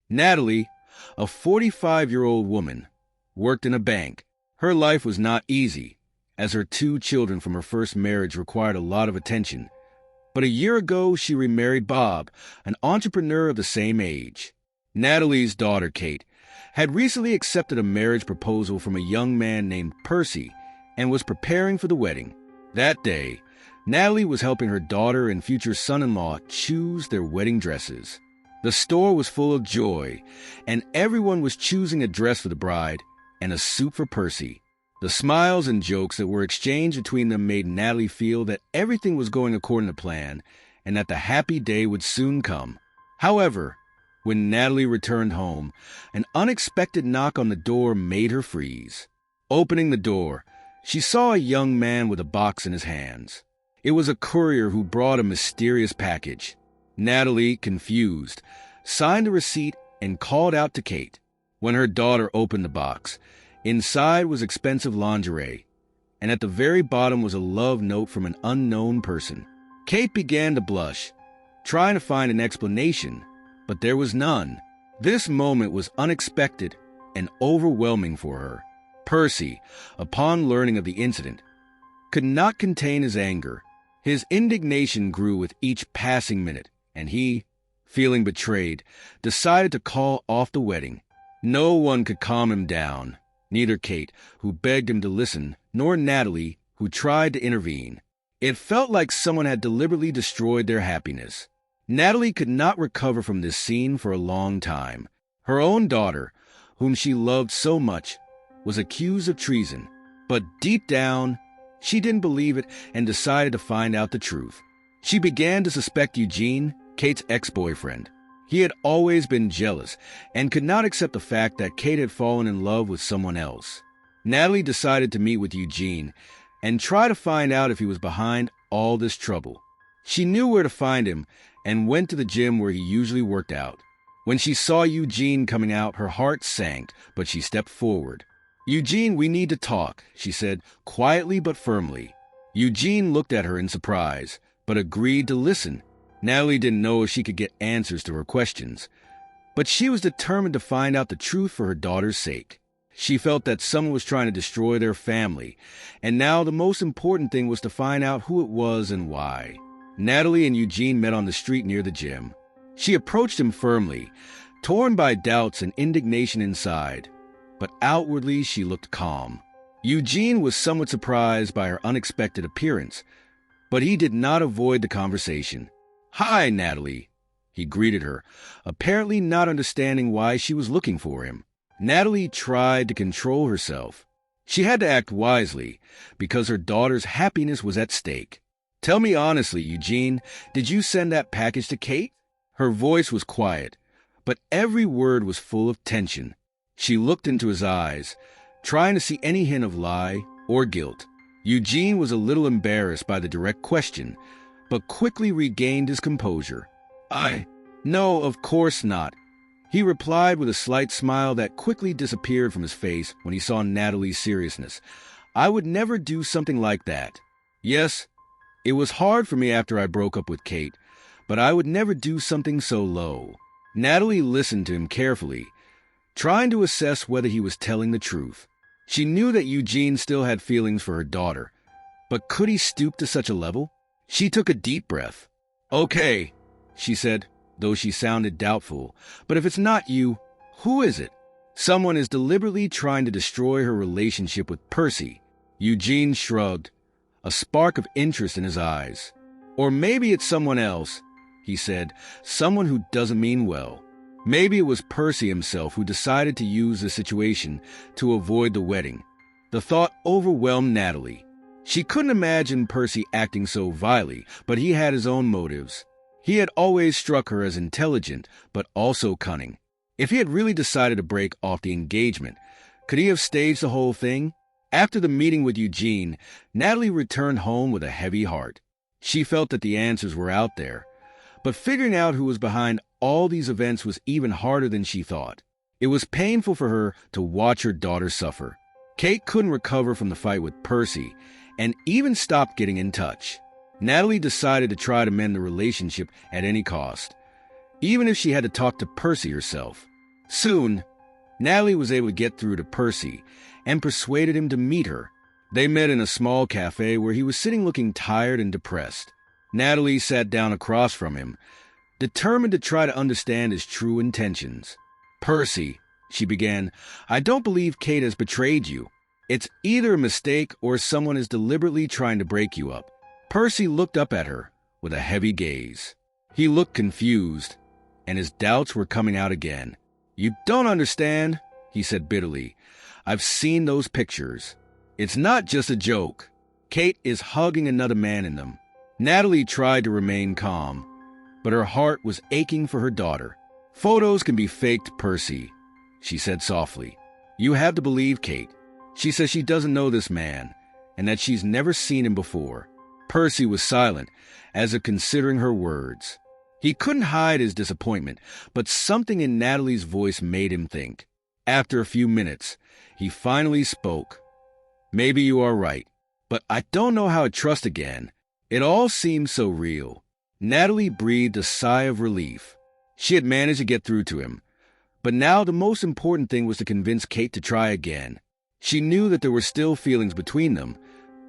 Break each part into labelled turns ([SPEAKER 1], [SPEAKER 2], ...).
[SPEAKER 1] Natalie, a 45-year-old woman, worked in a bank. Her life was not easy, as her 2 children from her first marriage required a lot of attention. But a year ago, she remarried Bob, an entrepreneur of the same age. Natalie's daughter, Kate, had recently accepted a marriage proposal from a young man named Percy and was preparing for the wedding. That day, Natalie was helping her daughter and future son-in-law choose their wedding dresses. The store was full of joy, and everyone was choosing a dress for the bride and a suit for Percy. The smiles and jokes that were exchanged between them made Natalie feel that everything was going according to plan and that the happy day would soon come. However, when Natalie returned home, an unexpected knock on the door made her freeze. Opening the door, she saw a young man with a box in his hands. It was a courier who brought a mysterious package. Natalie, confused, signed a receipt and called out to Kate. When her daughter opened the box, inside was expensive lingerie, and at the very bottom was a love note from an unknown person. Kate began to blush, trying to find an explanation, but there was none. This moment was unexpected and overwhelming for her. Percy, upon learning of the incident, could not contain his anger. His indignation grew with each passing minute, and he, feeling betrayed, decided to call off the wedding. No one could calm him down, neither Kate, who begged him to listen, nor Natalie, who tried to intervene. It felt like someone had deliberately destroyed their happiness. Natalie could not recover from this scene for a long time. Her own daughter, whom she loved so much, was accused of treason, but deep down, she didn't believe it and decided to find out the truth. She began to suspect Eugene, Kate's ex-boyfriend. He had always been jealous and could not accept the fact that Kate had fallen in love with someone else. Natalie decided to meet with Eugene and try to find out if he was behind all this trouble. She knew where to find him and went to the gym where he usually worked out. When she saw Eugene coming out, her heart sank, but she stepped forward. "Eugene, we need to talk," she said, quietly but firmly. Eugene looked at her in surprise, but agreed to listen. Natalie didn't know if she could get answers to her questions, but she was determined to find out the truth for her daughter's sake. She felt that someone was trying to destroy their family, and now the most important thing was to find out who it was and why. Natalie and Eugene met on the street near the gym. She approached him firmly, torn by doubts and indignation inside, but outwardly she looked calm. Eugene was somewhat surprised by her unexpected appearance, but he did not avoid the conversation. "Hi, Natalie," he greeted her, apparently not understanding why she was looking for him. Natalie tried to control herself. She had to act wisely, because her daughter's happiness was at stake. "Tell me honestly, Eugene, did you send that package to Kate?" Her voice was quiet, but every word was full of tension. She looked into his eyes, trying to see any hint of lie or guilt. Eugene was a little embarrassed by the direct question, but quickly regained his composure. No, of course not," he replied with a slight smile that quickly disappeared from his face when he saw Natalie's seriousness. "I would never do something like that. Yes, it was hard for me after I broke up with Kate, but I would never do something so low." Natalie listened to him carefully, trying to assess whether he was telling the truth. She knew that Eugene still had feelings for her daughter, but could he stoop to such a level? She took a deep breath. "Okay," she said, though she sounded doubtful, "but if it's not you, who is it?" "Someone is deliberately trying to destroy her relationship with Percy." Eugene shrugged, a spark of interest in his eyes. "Or maybe it's someone else," he said, "someone who doesn't mean well. Maybe it was Percy himself who decided to use the situation to avoid the wedding." The thought overwhelmed Natalie. She couldn't imagine Percy acting so vilely, but he had his own motives. He had always struck her as intelligent, but also cunning. If he had really decided to break off the engagement, could he have staged the whole thing? After the meeting with Eugene, Natalie returned home with a heavy heart. She felt that the answers were out there, but figuring out who was behind all these events was even harder than she thought. It was painful for her to watch her daughter suffer. Kate couldn't recover from the fight with Percy, and even stopped getting in touch. Natalie decided to try to mend the relationship at any cost, even if she had to talk to Percy herself. Soon, Natalie was able to get through to Percy and persuaded him to meet her. They met in a small cafe where he was sitting looking tired and depressed. Natalie sat down across from him, determined to try to understand his true intentions. "Percy," she began, "I don't believe Kate has betrayed you. It's either a mistake or someone is deliberately trying to break you up." Percy looked up at her with a heavy gaze. He looked confused, and his doubts were coming out again. "You don't understand," he said bitterly. "I've seen those pictures. It's not just a joke. Kate is hugging another man in them." Natalie tried to remain calm, but her heart was aching for her daughter. "Photos can be faked, Percy," she said softly. "You have to believe Kate. She says she doesn't know this man, and that she's never seen him before." Percy was silent, as if considering her words. He couldn't hide his disappointment, but something in Natalie's voice made him think. After a few minutes, he finally spoke. "Maybe you are right, but I don't know how to trust again. It all seems so real." Natalie breathed a sigh of relief. She had managed to get through to him, but now the most important thing was to convince Kate to try again. She knew that there were still feelings between them,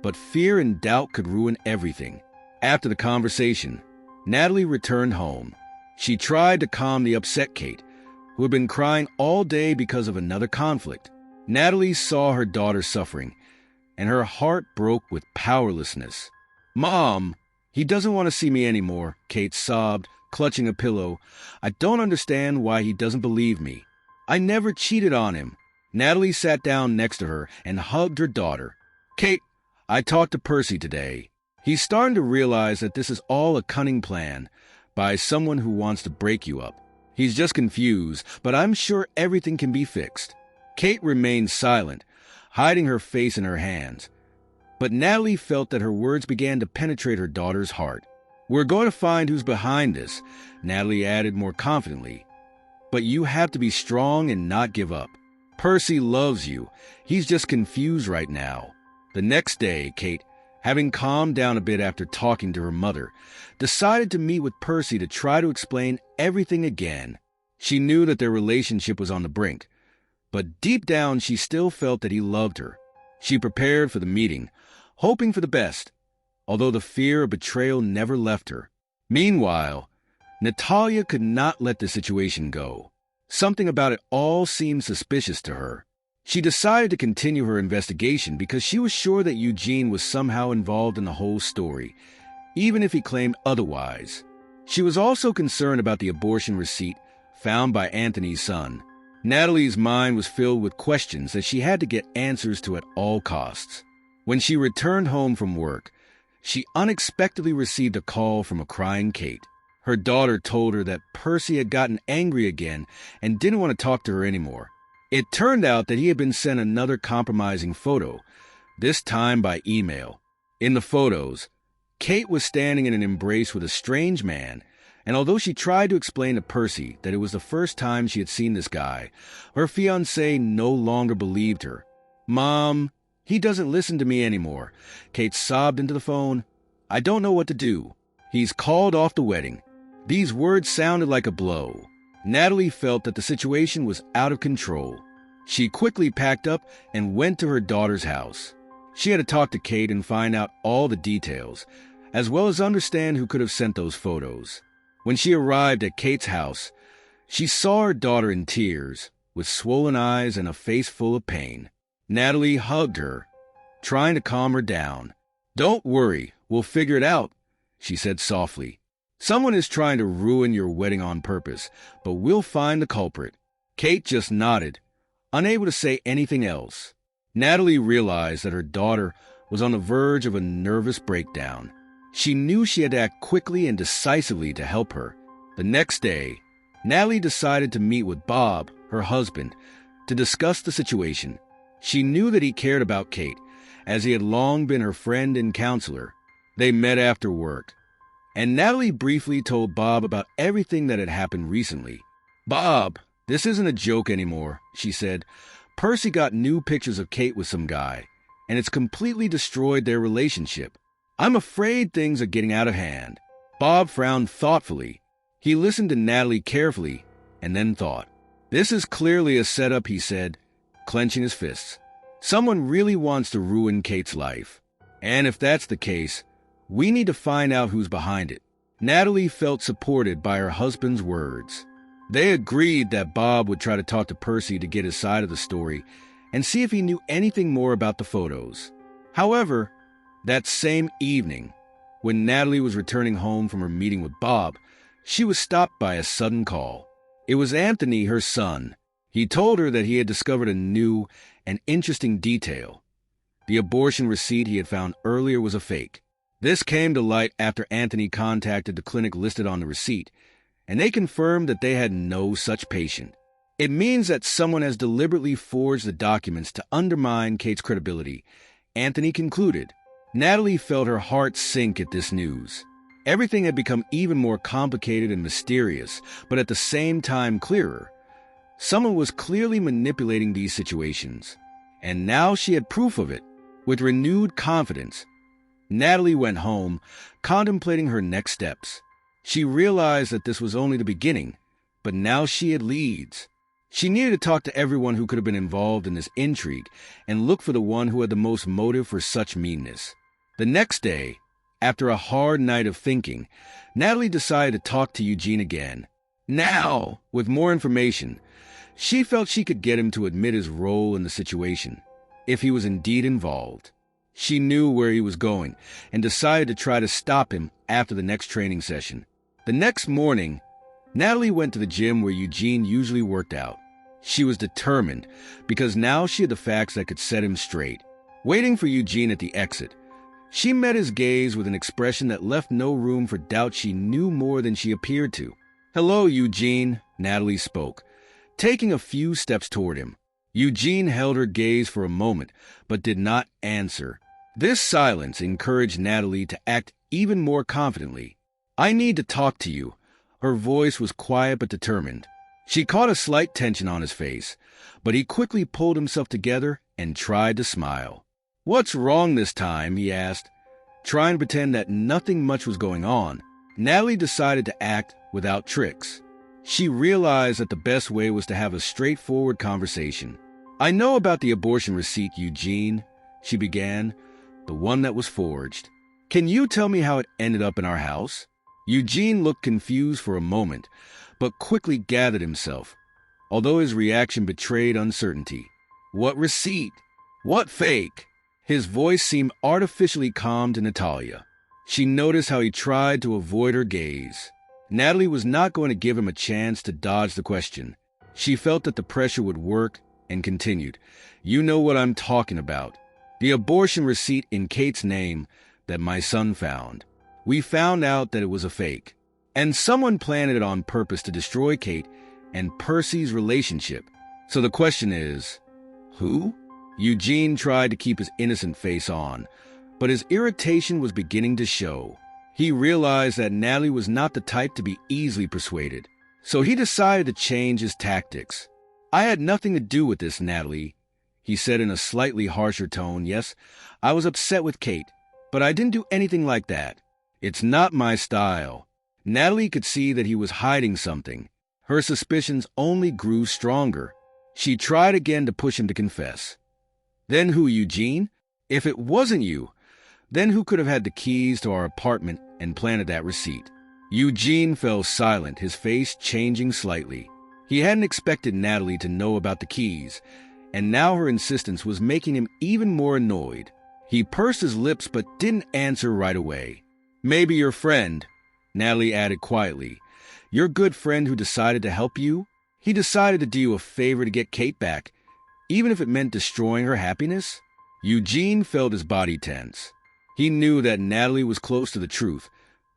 [SPEAKER 1] but fear and doubt could ruin everything. After the conversation, Natalie returned home. She tried to calm the upset Kate, who had been crying all day because of another conflict. Natalie saw her daughter suffering, and her heart broke with powerlessness. "Mom, he doesn't want to see me anymore," Kate sobbed, clutching a pillow. "I don't understand why he doesn't believe me. I never cheated on him." Natalie sat down next to her and hugged her daughter. "Kate, I talked to Percy today. He's starting to realize that this is all a cunning plan by someone who wants to break you up. He's just confused, but I'm sure everything can be fixed." Kate remained silent, hiding her face in her hands. But Natalie felt that her words began to penetrate her daughter's heart. "We're going to find who's behind this," Natalie added more confidently. "But you have to be strong and not give up. Percy loves you. He's just confused right now." The next day, Kate, having calmed down a bit after talking to her mother, decided to meet with Percy to try to explain everything again. She knew that their relationship was on the brink, but deep down she still felt that he loved her. She prepared for the meeting, hoping for the best, although the fear of betrayal never left her. Meanwhile, Natalia could not let the situation go. Something about it all seemed suspicious to her. She decided to continue her investigation because she was sure that Eugene was somehow involved in the whole story, even if he claimed otherwise. She was also concerned about the abortion receipt found by Anthony's son. Natalie's mind was filled with questions that she had to get answers to at all costs. When she returned home from work, she unexpectedly received a call from a crying Kate. Her daughter told her that Percy had gotten angry again and didn't want to talk to her anymore. It turned out that he had been sent another compromising photo, this time by email. In the photos, Kate was standing in an embrace with a strange man, and although she tried to explain to Percy that it was the first time she had seen this guy, her fiancé no longer believed her. "Mom, he doesn't listen to me anymore," Kate sobbed into the phone. "I don't know what to do. He's called off the wedding." These words sounded like a blow. Natalie felt that the situation was out of control. She quickly packed up and went to her daughter's house. She had to talk to Kate and find out all the details, as well as understand who could have sent those photos. When she arrived at Kate's house, she saw her daughter in tears, with swollen eyes and a face full of pain. Natalie hugged her, trying to calm her down. "Don't worry, we'll figure it out," she said softly. "Someone is trying to ruin your wedding on purpose, but we'll find the culprit." Kate just nodded, unable to say anything else. Natalie realized that her daughter was on the verge of a nervous breakdown. She knew she had to act quickly and decisively to help her. The next day, Natalie decided to meet with Bob, her husband, to discuss the situation. She knew that he cared about Kate, as he had long been her friend and counselor. They met after work, and Natalie briefly told Bob about everything that had happened recently. "Bob, this isn't a joke anymore," she said. "Percy got new pictures of Kate with some guy, and it's completely destroyed their relationship. I'm afraid things are getting out of hand." Bob frowned thoughtfully. He listened to Natalie carefully and then thought, "This is clearly a setup," he said, clenching his fists. "Someone really wants to ruin Kate's life. And if that's the case, we need to find out who's behind it." Natalie felt supported by her husband's words. They agreed that Bob would try to talk to Percy to get his side of the story and see if he knew anything more about the photos. However, that same evening, when Natalie was returning home from her meeting with Bob, she was stopped by a sudden call. It was Anthony, her son. He told her that he had discovered a new and interesting detail. The abortion receipt he had found earlier was a fake. This came to light after Anthony contacted the clinic listed on the receipt, and they confirmed that they had no such patient. It means that someone has deliberately forged the documents to undermine Kate's credibility, Anthony concluded. Natalie felt her heart sink at this news. Everything had become even more complicated and mysterious, but at the same time clearer. Someone was clearly manipulating these situations, and now she had proof of it. With renewed confidence, Natalie went home, contemplating her next steps. She realized that this was only the beginning, but now she had leads. She needed to talk to everyone who could have been involved in this intrigue and look for the one who had the most motive for such meanness. The next day, after a hard night of thinking, Natalie decided to talk to Eugene again. Now, with more information, she felt she could get him to admit his role in the situation, if he was indeed involved. She knew where he was going and decided to try to stop him after the next training session. The next morning, Natalie went to the gym where Eugene usually worked out. She was determined because now she had the facts that could set him straight. Waiting for Eugene at the exit, she met his gaze with an expression that left no room for doubt she knew more than she appeared to. "Hello, Eugene," Natalie spoke, taking a few steps toward him. Eugene held her gaze for a moment, but did not answer. This silence encouraged Natalie to act even more confidently. "I need to talk to you." Her voice was quiet but determined. She caught a slight tension on his face, but he quickly pulled himself together and tried to smile. "What's wrong this time?" he asked, trying to pretend that nothing much was going on. Natalie decided to act without tricks. She realized that the best way was to have a straightforward conversation. "I know about the abortion receipt, Eugene," she began, "the one that was forged. Can you tell me how it ended up in our house?" Eugene looked confused for a moment, but quickly gathered himself, although his reaction betrayed uncertainty. "What receipt? What fake?" His voice seemed artificially calm to Natalia. She noticed how he tried to avoid her gaze. Natalie was not going to give him a chance to dodge the question. She felt that the pressure would work and continued. "You know what I'm talking about. The abortion receipt in Kate's name that my son found. We found out that it was a fake, and someone planted it on purpose to destroy Kate and Percy's relationship. So the question is, who?" Eugene tried to keep his innocent face on, but his irritation was beginning to show. He realized that Natalie was not the type to be easily persuaded, so he decided to change his tactics. "I had nothing to do with this, Natalie," he said in a slightly harsher tone. "Yes, I was upset with Kate, but I didn't do anything like that. It's not my style." Natalie could see that he was hiding something. Her suspicions only grew stronger. She tried again to push him to confess. "Then who, Eugene? If it wasn't you, then who could have had the keys to our apartment and planted that receipt?" Eugene fell silent, his face changing slightly. He hadn't expected Natalie to know about the keys, and now her insistence was making him even more annoyed. He pursed his lips but didn't answer right away. "Maybe your friend," Natalie added quietly. "Your good friend who decided to help you? He decided to do you a favor to get Kate back, even if it meant destroying her happiness?" Eugene felt his body tense. He knew that Natalie was close to the truth,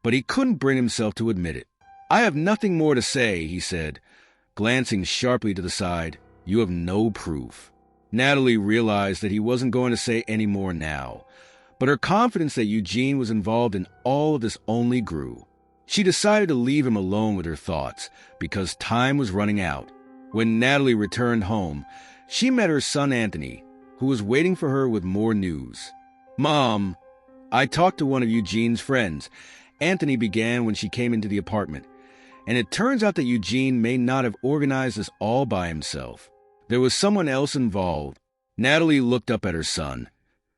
[SPEAKER 1] but he couldn't bring himself to admit it. "I have nothing more to say," he said, glancing sharply to the side. "You have no proof." Natalie realized that he wasn't going to say any more now, but her confidence that Eugene was involved in all of this only grew. She decided to leave him alone with her thoughts, because time was running out. When Natalie returned home, she met her son Anthony, who was waiting for her with more news. "Mom, I talked to one of Eugene's friends," Anthony began when she came into the apartment, And it turns out that Eugene may not have organized this all by himself. There was someone else involved. Natalie looked up at her son,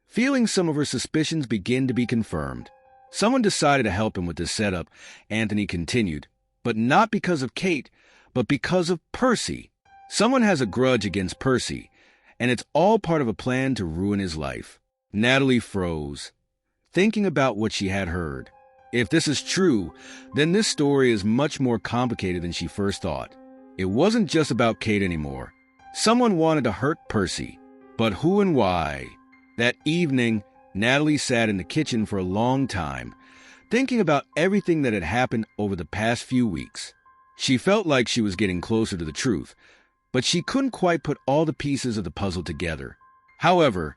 [SPEAKER 1] feeling some of her suspicions begin to be confirmed. Someone decided to help him with this setup, Anthony continued, but not because of Kate, but because of Percy. Someone has a grudge against Percy, and it's all part of a plan to ruin his life. Natalie froze, thinking about what she had heard. If this is true, then this story is much more complicated than she first thought. It wasn't just about Kate anymore. Someone wanted to hurt Percy, but who and why? That evening, Natalie sat in the kitchen for a long time, thinking about everything that had happened over the past few weeks. She felt like she was getting closer to the truth, but she couldn't quite put all the pieces of the puzzle together. However,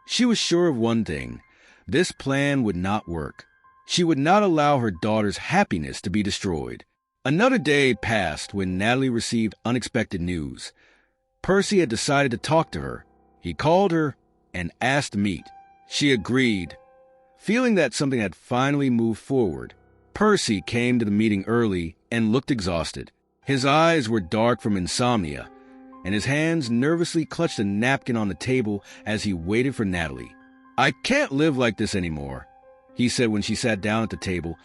[SPEAKER 1] she was sure of one thing. This plan would not work. She would not allow her daughter's happiness to be destroyed. Another day passed when Natalie received unexpected news. Percy had decided to talk to her. He called her and asked to meet. She agreed. Feeling that something had finally moved forward, Percy came to the meeting early and looked exhausted. His eyes were dark from insomnia, and his hands nervously clutched a napkin on the table as he waited for Natalie. "I can't live like this anymore," he said when she sat down at the table.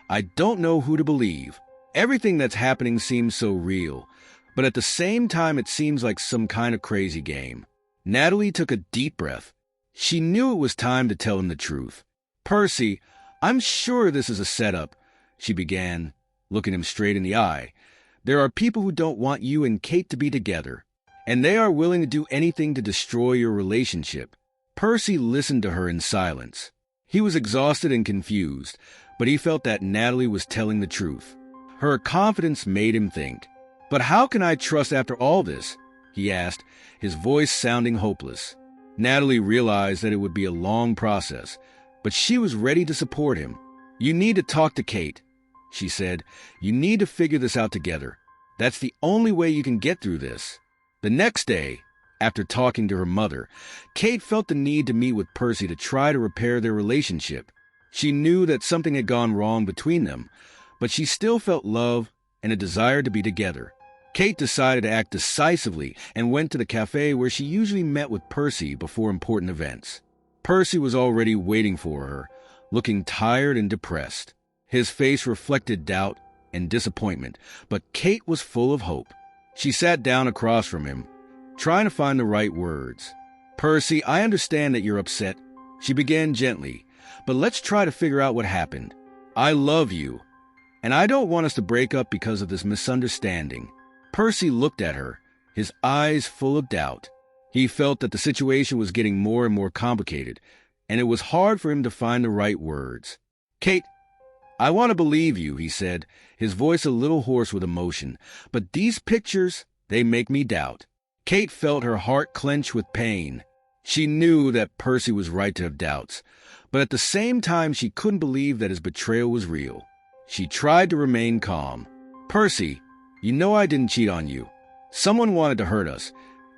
[SPEAKER 1] "I don't know who to believe. Everything that's happening seems so real, but at the same time it seems like some kind of crazy game." Natalie took a deep breath. She knew it was time to tell him the truth. "Percy, I'm sure this is a setup," she began, looking him straight in the eye. "There are people who don't want you and Kate to be together, and they are willing to do anything to destroy your relationship." Percy listened to her in silence. He was exhausted and confused, but he felt that Natalie was telling the truth. Her confidence made him think. "But how can I trust after all this?" he asked, his voice sounding hopeless. Natalie realized that it would be a long process, but she was ready to support him. "You need to talk to Kate," she said. "You need to figure this out together. That's the only way you can get through this." The next day, after talking to her mother, Kate felt the need to meet with Percy to try to repair their relationship. She knew that something had gone wrong between them, but she still felt love and a desire to be together. Kate decided to act decisively and went to the cafe where she usually met with Percy before important events. Percy was already waiting for her, looking tired and depressed. His face reflected doubt and disappointment, but Kate was full of hope. She sat down across from him, trying to find the right words. "Percy, I understand that you're upset," she began gently, "but let's try to figure out what happened. I love you, and I don't want us to break up because of this misunderstanding." Percy looked at her, his eyes full of doubt. He felt that the situation was getting more and more complicated, and it was hard for him to find the right words. "Kate, I want to believe you," he said, his voice a little hoarse with emotion, "but these pictures, they make me doubt." Kate felt her heart clench with pain. She knew that Percy was right to have doubts, but at the same time she couldn't believe that his betrayal was real. She tried to remain calm. "Percy, you know I didn't cheat on you. Someone wanted to hurt us,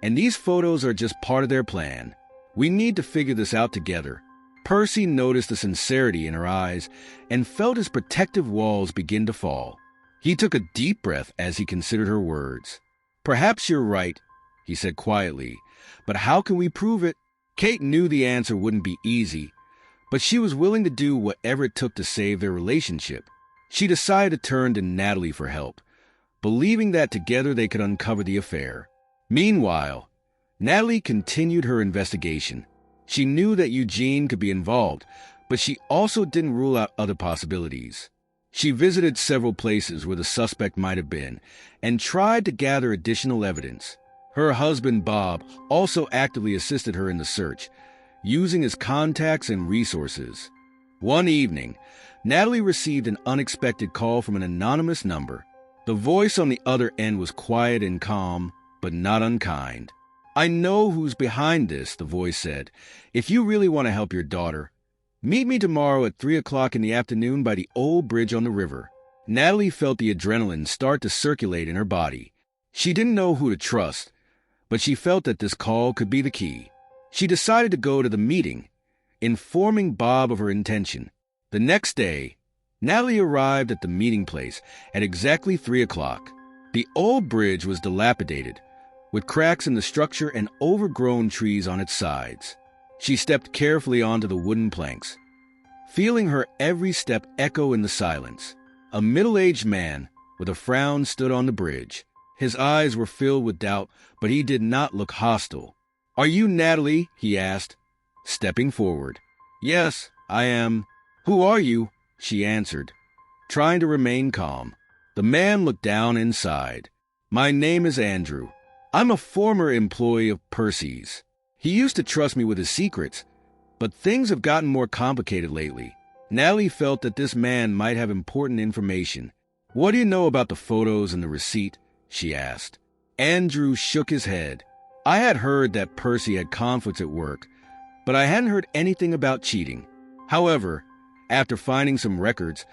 [SPEAKER 1] and these photos are just part of their plan. We need to figure this out together." Percy noticed the sincerity in her eyes and felt his protective walls begin to fall. He took a deep breath as he considered her words. "Perhaps you're right," he said quietly, "but how can we prove it?" Kate knew the answer wouldn't be easy, but she was willing to do whatever it took to save their relationship. She decided to turn to Natalie for help, believing that together they could uncover the affair. Meanwhile, Natalie continued her investigation. She knew that Eugene could be involved, but she also didn't rule out other possibilities. She visited several places where the suspect might have been and tried to gather additional evidence. Her husband, Bob, also actively assisted her in the search, using his contacts and resources. One evening, Natalie received an unexpected call from an anonymous number. The voice on the other end was quiet and calm, but not unkind. "I know who's behind this," the voice said. "If you really want to help your daughter, meet me tomorrow at 3 o'clock in the afternoon by the old bridge on the river." Natalie felt the adrenaline start to circulate in her body. She didn't know who to trust, but she felt that this call could be the key. She decided to go to the meeting, informing Bob of her intention. The next day, Natalie arrived at the meeting place at exactly 3 o'clock. The old bridge was dilapidated, with cracks in the structure and overgrown trees on its sides. She stepped carefully onto the wooden planks, feeling her every step echo in the silence. A middle-aged man with a frown stood on the bridge. His eyes were filled with doubt, but he did not look hostile. "Are you Natalie?" he asked, stepping forward. "Yes, I am." "Who are you?" she answered, trying to remain calm. The man looked down and sighed. "My name is Andrew. I'm a former employee of Percy's. He used to trust me with his secrets, but things have gotten more complicated lately." Natalie felt that this man might have important information. "What do you know about the photos and the receipt?" she asked. Andrew shook his head. "I had heard that Percy had conflicts at work, but I hadn't heard anything about cheating. However, after finding some records,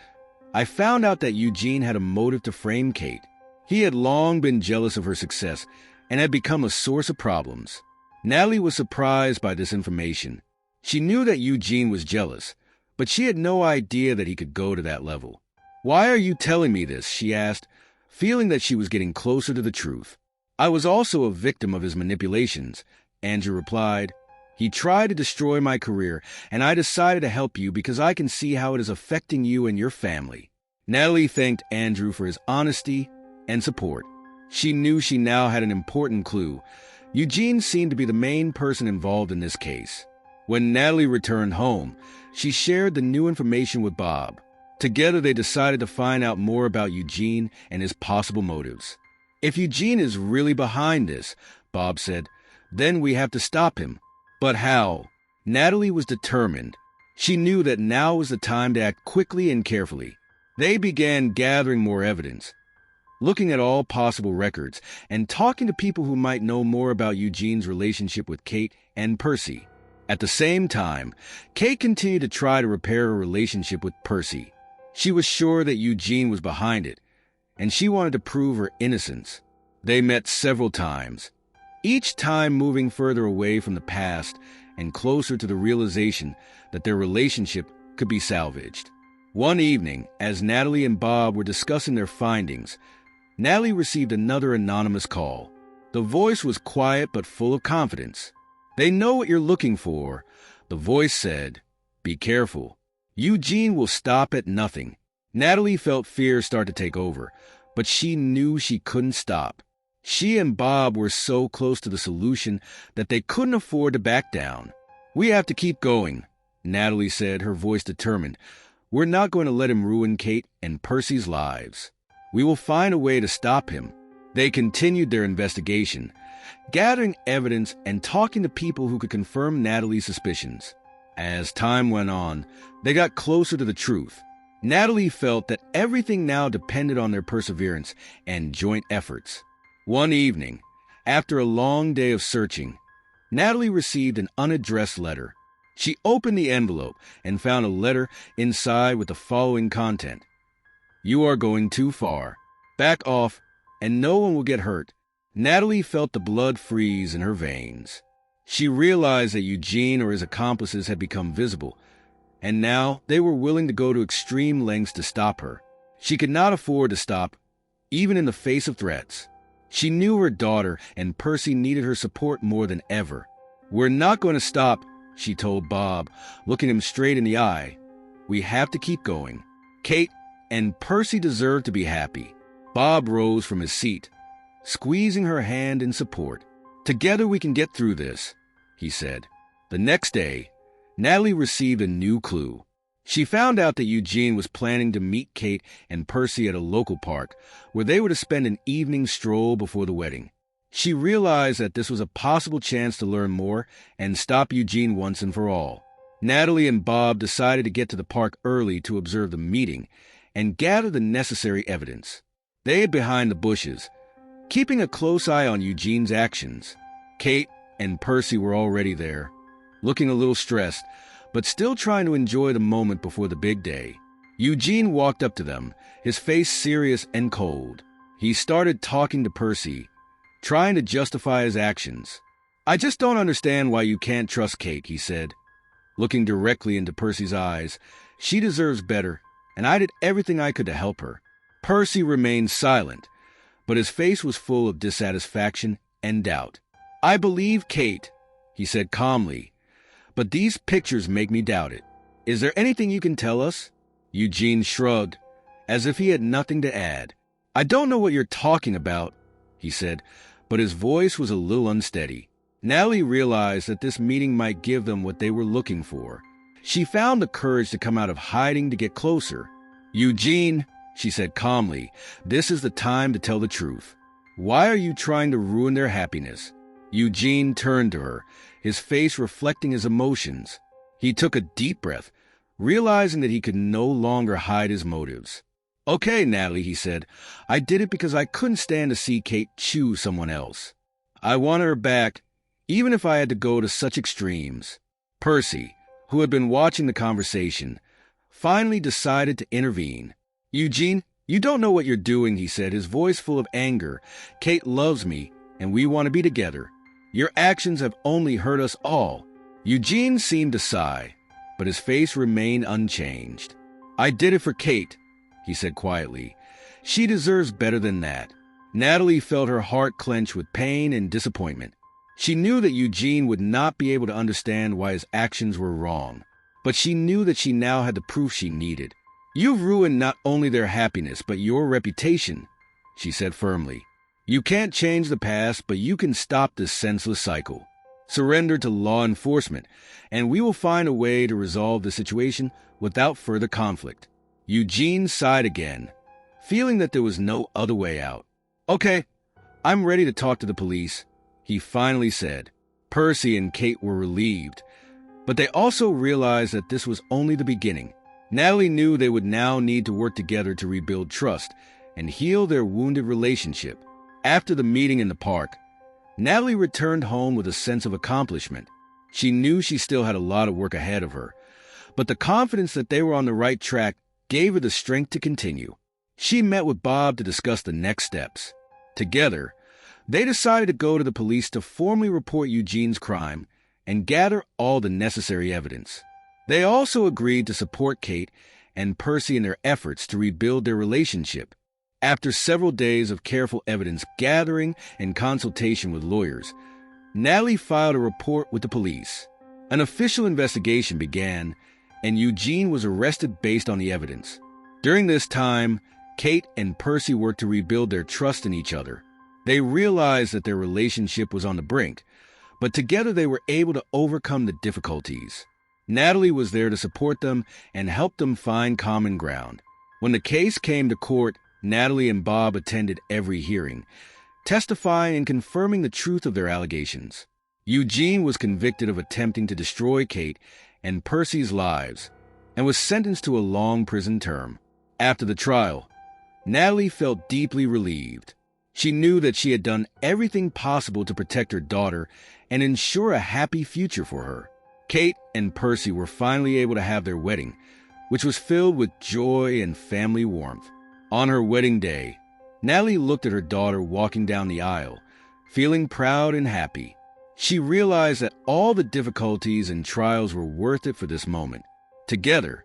[SPEAKER 1] I found out that Eugene had a motive to frame Kate. He had long been jealous of her success and had become a source of problems." Natalie was surprised by this information. She knew that Eugene was jealous, but she had no idea that he could go to that level. "Why are you telling me this?" she asked, feeling that she was getting closer to the truth. "I was also a victim of his manipulations," Andrew replied. "He tried to destroy my career, and I decided to help you because I can see how it is affecting you and your family." Natalie thanked Andrew for his honesty and support. She knew she now had an important clue. Eugene seemed to be the main person involved in this case. When Natalie returned home, she shared the new information with Bob. Together, they decided to find out more about Eugene and his possible motives. "If Eugene is really behind this," Bob said, "then we have to stop him. But how?" Natalie was determined. She knew that now was the time to act quickly and carefully. They began gathering more evidence, looking at all possible records, and talking to people who might know more about Eugene's relationship with Kate and Percy. At the same time, Kate continued to try to repair her relationship with Percy. She was sure that Eugene was behind it, and she wanted to prove her innocence. They met several times, each time moving further away from the past and closer to the realization that their relationship could be salvaged. One evening, as Natalie and Bob were discussing their findings, Natalie received another anonymous call. The voice was quiet but full of confidence. "They know what you're looking for," the voice said. "Be careful. Eugene will stop at nothing." Natalie felt fear start to take over, but she knew she couldn't stop. She and Bob were so close to the solution that they couldn't afford to back down. "We have to keep going," Natalie said, her voice determined. "We're not going to let him ruin Kate and Percy's lives. We will find a way to stop him." They continued their investigation, gathering evidence and talking to people who could confirm Natalie's suspicions. As time went on, they got closer to the truth. Natalie felt that everything now depended on their perseverance and joint efforts. One evening, after a long day of searching, Natalie received an unaddressed letter. She opened the envelope and found a letter inside with the following content: "You are going too far. Back off, and no one will get hurt." Natalie felt the blood freeze in her veins. She realized that Eugene or his accomplices had become visible, and now they were willing to go to extreme lengths to stop her. She could not afford to stop, even in the face of threats. She knew her daughter and Percy needed her support more than ever. "We're not going to stop," she told Bob, looking him straight in the eye. "We have to keep going. Kate and Percy deserve to be happy." Bob rose from his seat, squeezing her hand in support. "Together we can get through this," he said. The next day, Natalie received a new clue. She found out that Eugene was planning to meet Kate and Percy at a local park, where they were to spend an evening stroll before the wedding. She realized that this was a possible chance to learn more and stop Eugene once and for all. Natalie and Bob decided to get to the park early to observe the meeting and gather the necessary evidence. They hid behind the bushes, keeping a close eye on Eugene's actions. Kate and Percy were already there, looking a little stressed, but still trying to enjoy the moment before the big day. Eugene walked up to them, his face serious and cold. He started talking to Percy, trying to justify his actions. "I just don't understand why you can't trust Kate," he said, looking directly into Percy's eyes. "She deserves better, and I did everything I could to help her." Percy remained silent, but his face was full of dissatisfaction and doubt. "I believe Kate," he said calmly, "but these pictures make me doubt it. Is there anything you can tell us?" Eugene shrugged, as if he had nothing to add. "I don't know what you're talking about," he said, but his voice was a little unsteady. Natalie realized that this meeting might give them what they were looking for. She found the courage to come out of hiding to get closer. "Eugene," she said calmly, "this is the time to tell the truth. Why are you trying to ruin their happiness?" Eugene turned to her, his face reflecting his emotions. He took a deep breath, realizing that he could no longer hide his motives. "Okay, Natalie," he said, "I did it because I couldn't stand to see Kate choose someone else. I wanted her back, even if I had to go to such extremes." Percy, who had been watching the conversation, finally decided to intervene. "Eugene, you don't know what you're doing," he said, his voice full of anger. "Kate loves me, and we want to be together. Your actions have only hurt us all." Eugene seemed to sigh, but his face remained unchanged. "I did it for Kate," he said quietly. "She deserves better than that." Natalie felt her heart clench with pain and disappointment. She knew that Eugene would not be able to understand why his actions were wrong, but she knew that she now had the proof she needed. "You've ruined not only their happiness, but your reputation," she said firmly. "You can't change the past, but you can stop this senseless cycle. Surrender to law enforcement, and we will find a way to resolve the situation without further conflict." Eugene sighed again, feeling that there was no other way out. "Okay, I'm ready to talk to the police," he finally said. Percy and Kate were relieved, but they also realized that this was only the beginning. Natalie knew they would now need to work together to rebuild trust and heal their wounded relationship. After the meeting in the park, Natalie returned home with a sense of accomplishment. She knew she still had a lot of work ahead of her, but the confidence that they were on the right track gave her the strength to continue. She met with Bob to discuss the next steps. Together, they decided to go to the police to formally report Eugene's crime and gather all the necessary evidence. They also agreed to support Kate and Percy in their efforts to rebuild their relationship. After several days of careful evidence gathering and consultation with lawyers, Natalie filed a report with the police. An official investigation began, and Eugene was arrested based on the evidence. During this time, Kate and Percy worked to rebuild their trust in each other. They realized that their relationship was on the brink, but together they were able to overcome the difficulties. Natalie was there to support them and help them find common ground. When the case came to court, Natalie and Bob attended every hearing, testifying and confirming the truth of their allegations. Eugene was convicted of attempting to destroy Kate and Percy's lives and was sentenced to a long prison term. After the trial, Natalie felt deeply relieved. She knew that she had done everything possible to protect her daughter and ensure a happy future for her. Kate and Percy were finally able to have their wedding, which was filled with joy and family warmth. On her wedding day, Natalie looked at her daughter walking down the aisle, feeling proud and happy. She realized that all the difficulties and trials were worth it for this moment. Together,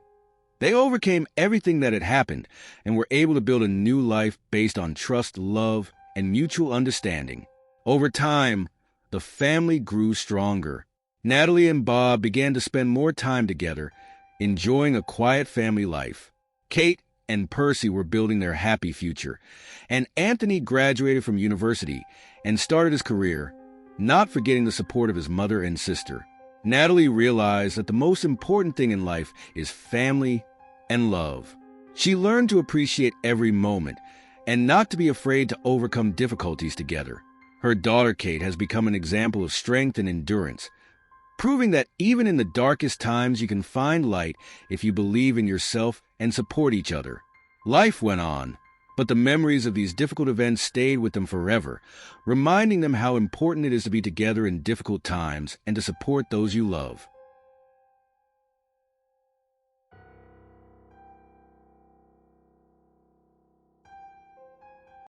[SPEAKER 1] they overcame everything that had happened and were able to build a new life based on trust, love, and mutual understanding. Over time, the family grew stronger. Natalie and Bob began to spend more time together, enjoying a quiet family life. Kate and Percy were building their happy future, and Anthony graduated from university and started his career, not forgetting the support of his mother and sister. Natalie realized that the most important thing in life is family and love. She learned to appreciate every moment and not to be afraid to overcome difficulties together. Her daughter Kate has become an example of strength and endurance, proving that even in the darkest times you can find light if you believe in yourself and support each other. Life went on, but the memories of these difficult events stayed with them forever, reminding them how important it is to be together in difficult times and to support those you love.